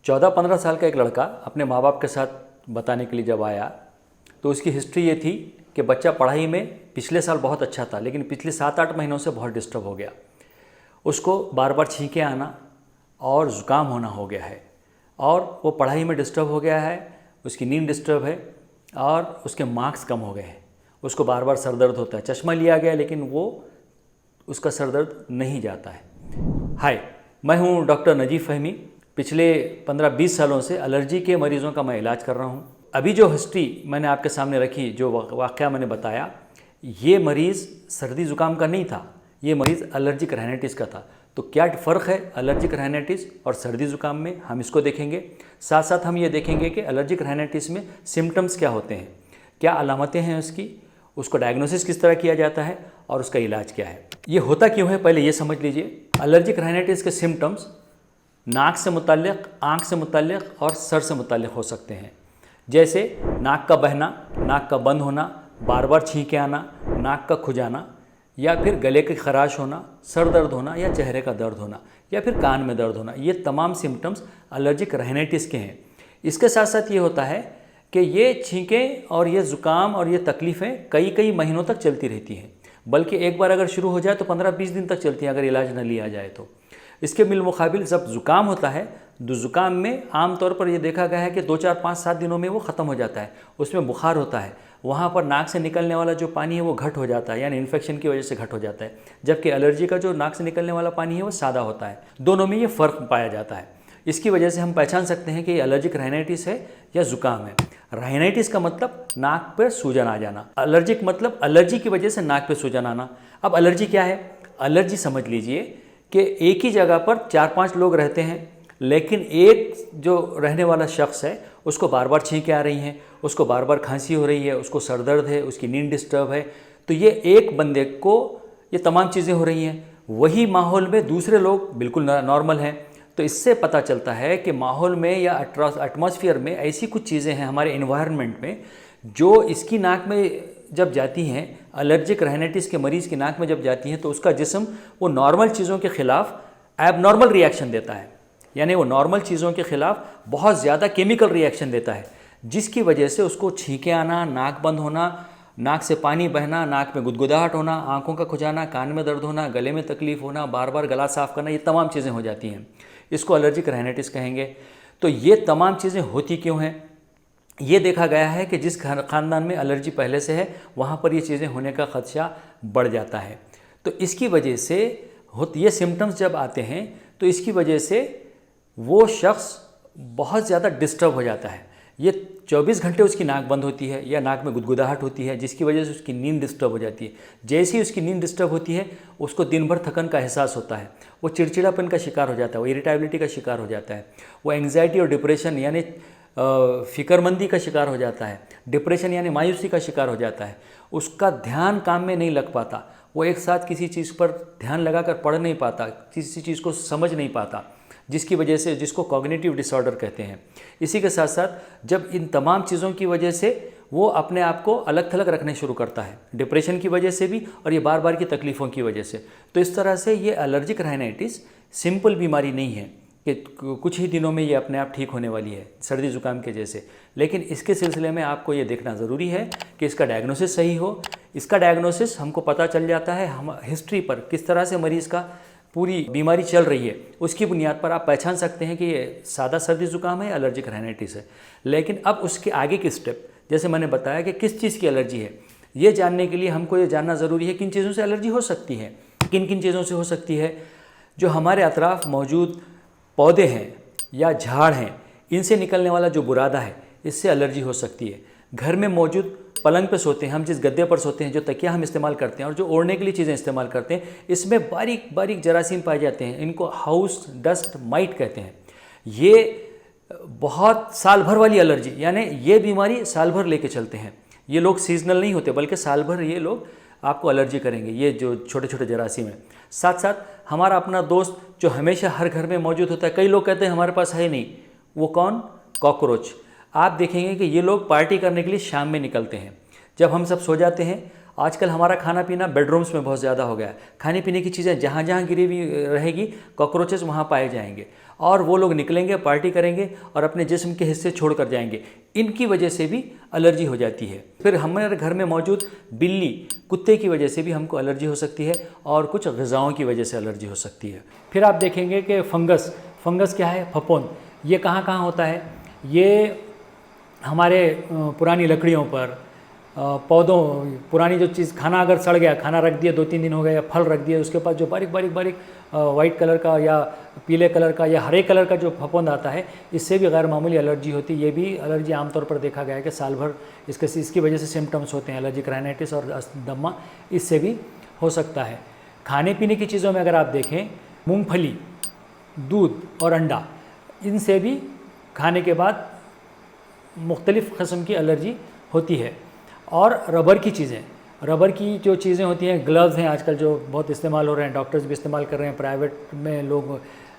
14-15 साल का एक लड़का अपने माँ बाप के साथ बताने के लिए जब आया तो उसकी हिस्ट्री ये थी कि बच्चा पढ़ाई में पिछले साल बहुत अच्छा था, लेकिन पिछले 7-8 महीनों से बहुत डिस्टर्ब हो गया। उसको बार बार छींके आना और ज़ुकाम होना हो गया है, और वो पढ़ाई में डिस्टर्ब हो गया है, उसकी नींद डिस्टर्ब है और उसके मार्क्स कम हो गए हैं। उसको बार बार सर दर्द होता है, चश्मा लिया गया लेकिन वो उसका सर दर्द नहीं जाता है। हाय, मैं हूँ डॉक्टर नजीफ फहमी। पिछले 15-20 सालों से एलर्जी के मरीज़ों का मैं इलाज कर रहा हूँ। अभी जो हिस्ट्री मैंने आपके सामने रखी, जो वाक़या मैंने बताया, ये मरीज़ सर्दी ज़ुकाम का नहीं था, ये मरीज़ एलर्जिक राइनाइटिस का था। तो क्या फ़र्क है एलर्जिक राइनाइटिस और सर्दी ज़ुकाम में, हम इसको देखेंगे। साथ साथ हम ये देखेंगे कि एलर्जिक राइनाइटिस में सिम्टम्स क्या होते हैं, क्या अलामतें हैं उसकी, उसको डायग्नोसिस किस तरह किया जाता है और उसका इलाज क्या है, ये होता क्यों है, पहले ये समझ लीजिए। एलर्जिक राइनाइटिस के सिम्टम्स नाक से मुताल्लिक़, आँख से मुताल्लिक़ और सर से मुताल्लिक़ हो सकते हैं। जैसे नाक का बहना, नाक का बंद होना, बार बार छींके आना, नाक का खुजाना, या फिर गले की खराश होना, सर दर्द होना या चेहरे का दर्द होना, या फिर कान में दर्द होना, ये तमाम सिम्टम्स एलर्जिक राइनाइटिस के हैं। इसके साथ साथ ये होता है कि ये छींकें और ये ज़ुकाम और ये तकलीफ़ें कई महीनों तक चलती रहती हैं, बल्कि एक बार अगर शुरू हो जाए तो 15-20 दिन तक चलती हैं अगर इलाज न लिया जाए तो। इसके बिलमुकाबिल जब ज़ुकाम होता है तो ज़ुकाम में आम तौर पर ये देखा गया है कि 2-4-5-7 दिनों में वो ख़त्म हो जाता है। उसमें बुखार होता है, वहाँ पर नाक से निकलने वाला जो पानी है वो घट हो जाता है, यानी इन्फेक्शन की वजह से घट हो जाता है, जबकि एलर्जी का जो नाक से निकलने वाला पानी है वो सादा होता है। दोनों में ये फ़र्क पाया जाता है। इसकी वजह से हम पहचान सकते हैं कि ये एलर्जिक राइनाइटिस है या ज़ुकाम है। राइनाइटिस का मतलब नाक पर सूजन आ जाना, एलर्जिक मतलब एलर्जी की वजह से नाक पर सूजन आना। अब एलर्जी क्या है? एलर्जी समझ लीजिए कि एक ही जगह पर 4-5 लोग रहते हैं, लेकिन एक जो रहने वाला शख्स है उसको बार बार छींकें आ रही हैं, उसको बार बार खांसी हो रही है, उसको सर दर्द है, उसकी नींद डिस्टर्ब है। तो ये एक बंदे को ये तमाम चीज़ें हो रही हैं। वही माहौल में दूसरे लोग बिल्कुल नॉर्मल हैं। तो इससे पता चलता है कि माहौल में या एटमॉस्फेयर में ऐसी कुछ चीज़ें हैं हमारे इन्वायरमेंट में जो इसकी नाक में जब जाती हैं, एलर्जिक राइनाइटिस के मरीज़ की नाक में जब जाती हैं तो उसका जिस्म वो नॉर्मल चीज़ों के ख़िलाफ़ एबनॉर्मल रिएक्शन देता है, यानी वो नॉर्मल चीज़ों के ख़िलाफ़ बहुत ज़्यादा केमिकल रिएक्शन देता है, जिसकी वजह से उसको छींके आना, नाक बंद होना, नाक से पानी बहना, नाक में गुदगुदाहट होना, आँखों का खुजाना, कान में दर्द होना, गले में तकलीफ़ होना, बार बार गला साफ़ करना, ये तमाम चीज़ें हो जाती हैं। इसको एलर्जिक राइनाइटिस कहेंगे। तो ये तमाम चीज़ें होती क्यों हैं? ये देखा गया है कि जिस ख़ानदान में एलर्जी पहले से है वहाँ पर ये चीज़ें होने का ख़दशा बढ़ जाता है। तो इसकी वजह से ये सिम्टम्स जब आते हैं तो इसकी वजह से वो शख्स बहुत ज़्यादा डिस्टर्ब हो जाता है। ये 24 घंटे उसकी नाक बंद होती है या नाक में गुदगुदाहट होती है, जिसकी वजह से उसकी नींद डिस्टर्ब हो जाती है। जैसे ही उसकी नींद डिस्टर्ब होती है उसको दिन भर थकन का एहसास होता है, वो चिड़चिड़ापन का शिकार हो जाता है, वो इरिटेबिलिटी का शिकार हो जाता है, वो एंग्जाइटी और डिप्रेशन यानी फ़िक्रमंदी का शिकार हो जाता है, डिप्रेशन यानी मायूसी का शिकार हो जाता है। उसका ध्यान काम में नहीं लग पाता, वो एक साथ किसी चीज़ पर ध्यान लगाकर पढ़ नहीं पाता, किसी चीज़ को समझ नहीं पाता, जिसकी वजह से जिसको कॉग्निटिव डिसऑर्डर कहते हैं। इसी के साथ साथ जब इन तमाम चीज़ों की वजह से वो अपने आप को अलग थलग रखने शुरू करता है, डिप्रेशन की वजह से भी और ये बार बार की तकलीफ़ों की वजह से। तो इस तरह से ये एलर्जिक राइनाइटिस सिंपल बीमारी नहीं है कि कुछ ही दिनों में ये अपने आप ठीक होने वाली है सर्दी ज़ुकाम के जैसे, लेकिन इसके सिलसिले में आपको ये देखना ज़रूरी है कि इसका डायग्नोसिस सही हो। इसका डायग्नोसिस हमको पता चल जाता है हम हिस्ट्री पर, किस तरह से मरीज़ का पूरी बीमारी चल रही है, उसकी बुनियाद पर आप पहचान सकते हैं कि ये सादा सर्दी ज़ुकाम है, एलर्जिक राइनाइटिस है। लेकिन अब उसके आगे की स्टेप, जैसे मैंने बताया कि किस चीज़ की एलर्जी है, ये जानने के लिए हमको ये जानना ज़रूरी है किन चीज़ों से एलर्जी हो सकती है। किन किन चीज़ों से हो सकती है? जो हमारे अतराफ़ मौजूद पौधे हैं या झाड़ हैं, इनसे निकलने वाला जो बुरादा है, इससे एलर्जी हो सकती है। घर में मौजूद पलंग पे सोते हैं हम, जिस गद्दे पर सोते हैं, जो तकिया हम इस्तेमाल करते हैं और जो ओढ़ने के लिए चीज़ें इस्तेमाल करते हैं, इसमें बारीक बारीक जरासीम पाए जाते हैं। इनको हाउस डस्ट माइट कहते हैं। ये बहुत साल भर वाली एलर्जी, यानी ये बीमारी साल भर लेके चलते हैं। ये लोग सीजनल नहीं होते, बल्कि साल भर ये लोग आपको एलर्जी करेंगे, ये जो छोटे छोटे जरासीम हैं। साथ साथ हमारा अपना दोस्त जो हमेशा हर घर में मौजूद होता है, कई लोग कहते हैं हमारे पास है नहीं, वो कौन? कॉकरोच। आप देखेंगे कि ये लोग पार्टी करने के लिए शाम में निकलते हैं। जब हम सब सो जाते हैं आजकल हमारा खाना पीना बेडरूम्स में बहुत ज़्यादा हो गया है। खाने पीने की चीज़ें जहाँ जहाँ गिरी हुई रहेगी, कॉकरोचेस वहाँ पाए जाएंगे और वो लोग निकलेंगे, पार्टी करेंगे और अपने जिस्म के हिस्से छोड़ कर जाएंगे। इनकी वजह से भी एलर्जी हो जाती है। फिर हमारे घर में मौजूद बिल्ली, कुत्ते की वजह से भी हमको एलर्जी हो सकती है और कुछ ग़िज़ाओं की वजह से एलर्जी हो सकती है। फिर आप देखेंगे कि फंगस क्या है? फफूंद। ये कहाँ कहाँ होता है? ये हमारे पुरानी लकड़ियों पर, पौधों, पुरानी जो चीज़, खाना अगर सड़ गया, खाना रख दिया 2-3 दिन हो गए, या फल रख दिया, उसके पास जो बारीक बारीक बारीक वाइट कलर का या पीले कलर का या हरे कलर का जो फफूंद आता है, इससे भी गैर मामूली एलर्जी होती है। ये भी एलर्जी आमतौर पर देखा गया है कि साल भर इसकी वजह से सिम्टम्स होते हैं, एलर्जिक राइनाइटिस और दम्मा, इससे भी हो सकता है। खाने पीने की चीज़ों में अगर आप देखें, मूँगफली, दूध और अंडा, इनसे भी खाने के बाद मुख्तलिफ़ किस्म की एलर्जी होती है। और रबर की चीज़ें, रबर की जो चीज़ें होती हैं, ग्लव्स हैं आजकल जो बहुत इस्तेमाल हो रहे हैं, डॉक्टर्स भी इस्तेमाल कर रहे हैं, प्राइवेट में लोग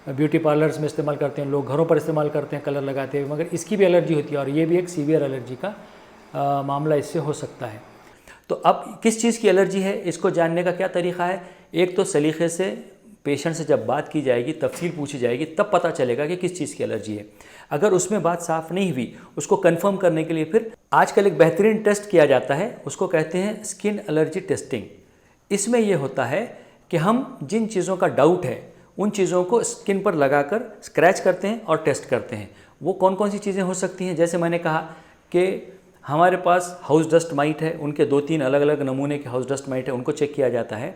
ब्यूटी पार्लर्स में इस्तेमाल करते हैं, लोग घरों पर इस्तेमाल करते हैं कलर लगाते हुए, मगर इसकी भी एलर्जी होती है और ये भी एक सीवियर एलर्जी का मामला इससे हो सकता है। तो अब किस चीज़ की एलर्जी है, इसको जानने का क्या तरीक़ा है? एक तो सलीक़े से पेशेंट से जब बात की जाएगी, तफसील पूछी जाएगी, तब पता चलेगा कि किस चीज़ की एलर्जी है। अगर उसमें बात साफ़ नहीं हुई, उसको कंफर्म करने के लिए फिर आजकल एक बेहतरीन टेस्ट किया जाता है, उसको कहते हैं स्किन एलर्जी टेस्टिंग। इसमें यह होता है कि हम जिन चीज़ों का डाउट है, उन चीज़ों को स्किन पर लगाकर स्क्रैच करते हैं और टेस्ट करते हैं। वो कौन कौन सी चीज़ें हो सकती हैं? जैसे मैंने कहा कि हमारे पास हाउस डस्ट माइट है, उनके 2-3 अलग अलग नमूने के हाउस डस्ट माइट है, उनको चेक किया जाता है।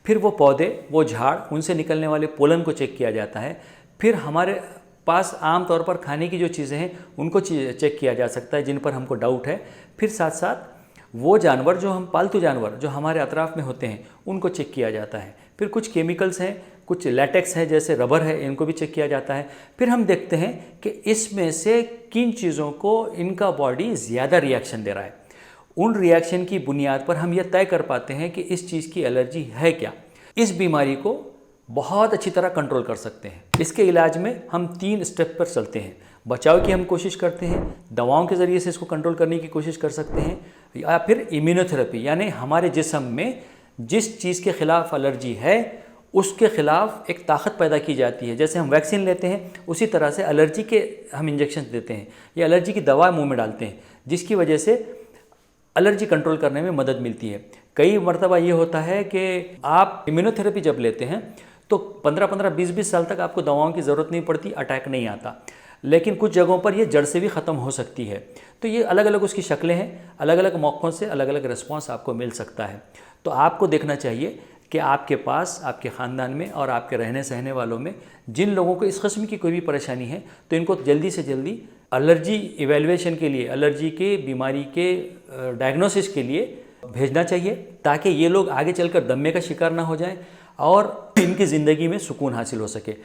फिर वो पौधे, वो झाड़, उनसे निकलने वाले पोलन को चेक किया जाता है। फिर हमारे पास आम तौर पर खाने की जो चीज़ें हैं, उनको चेक किया जा सकता है जिन पर हमको डाउट है। फिर साथ साथ वो जानवर जो हम पालतू जानवर जो हमारे अतराफ़ में होते हैं, उनको चेक किया जाता है। फिर कुछ केमिकल्स हैं, कुछ लैटेक्स है, जैसे रबर है, इनको भी चेक किया जाता है। फिर हम देखते हैं कि इसमें से किन चीज़ों को इनका बॉडी ज़्यादा रिएक्शन दे रहा है। उन रिएक्शन की बुनियाद पर हम यह तय कर पाते हैं कि इस चीज़ की एलर्जी है क्या। इस बीमारी को बहुत अच्छी तरह कंट्रोल कर सकते हैं। इसके इलाज में हम 3 स्टेप पर चलते हैं। बचाव की हम कोशिश करते हैं, दवाओं के ज़रिए से इसको कंट्रोल करने की कोशिश कर सकते हैं, या फिर इम्यूनोथेरेपी, यानी हमारे जिस्म में जिस चीज़ के ख़िलाफ़ एलर्जी है उसके ख़िलाफ़ एक ताकत पैदा की जाती है। जैसे हम वैक्सीन लेते हैं, उसी तरह से एलर्जी के हम इंजेक्शन देते हैं या एलर्जी की दवा मुँह में डालते हैं, जिसकी वजह से एलर्जी कंट्रोल करने में मदद मिलती है। कई मरतबा ये होता है कि आप इम्यूनोथेरेपी जब लेते हैं तो 15-15, 20-20 साल तक आपको दवाओं की ज़रूरत नहीं पड़ती, अटैक नहीं आता। लेकिन कुछ जगहों पर ये जड़ से भी ख़त्म हो सकती है। तो ये अलग अलग उसकी शक्लें हैं, अलग अलग मौक़ों से अलग अलग रिस्पॉन्स आपको मिल सकता है। तो आपको देखना चाहिए कि आपके पास, आपके ख़ानदान में और आपके रहने सहने वालों में जिन लोगों को इस किस्म की कोई भी परेशानी है, तो इनको जल्दी से जल्दी एलर्जी इवैल्यूएशन के लिए, एलर्जी के बीमारी के डायग्नोसिस के लिए भेजना चाहिए, ताकि ये लोग आगे चलकर दम्मे का शिकार ना हो जाएं और इनकी ज़िंदगी में सुकून हासिल हो सके।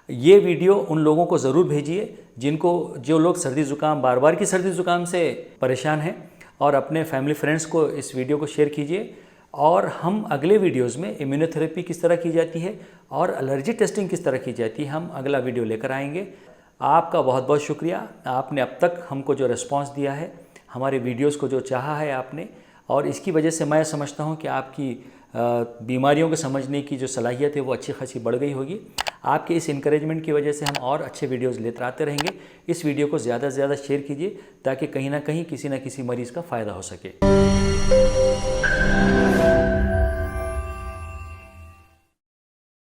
ये वीडियो उन लोगों को ज़रूर भेजिए जो लोग सर्दी ज़ुकाम, बार बार की सर्दी ज़ुकाम से परेशान हैं, और अपने फैमिली फ्रेंड्स को इस वीडियो को शेयर कीजिए। और हम अगले वीडियोज़ में इम्यूनोथेरेपी किस तरह की जाती है और एलर्जी टेस्टिंग किस तरह की जाती है, हम अगला वीडियो लेकर आएंगे। आपका बहुत बहुत शुक्रिया, आपने अब तक हमको जो रिस्पांस दिया है, हमारे वीडियोस को जो चाहा है आपने, और इसकी वजह से मैं समझता हूं कि आपकी बीमारियों को समझने की जो सलाहियत है वो अच्छी खासी बढ़ गई होगी। आपके इस इंकरेजमेंट की वजह से हम और अच्छे वीडियोस लेते आते रहेंगे। इस वीडियो को ज़्यादा से ज़्यादा शेयर कीजिए ताकि कहीं ना कहीं किसी न किसी मरीज़ का फ़ायदा हो सके।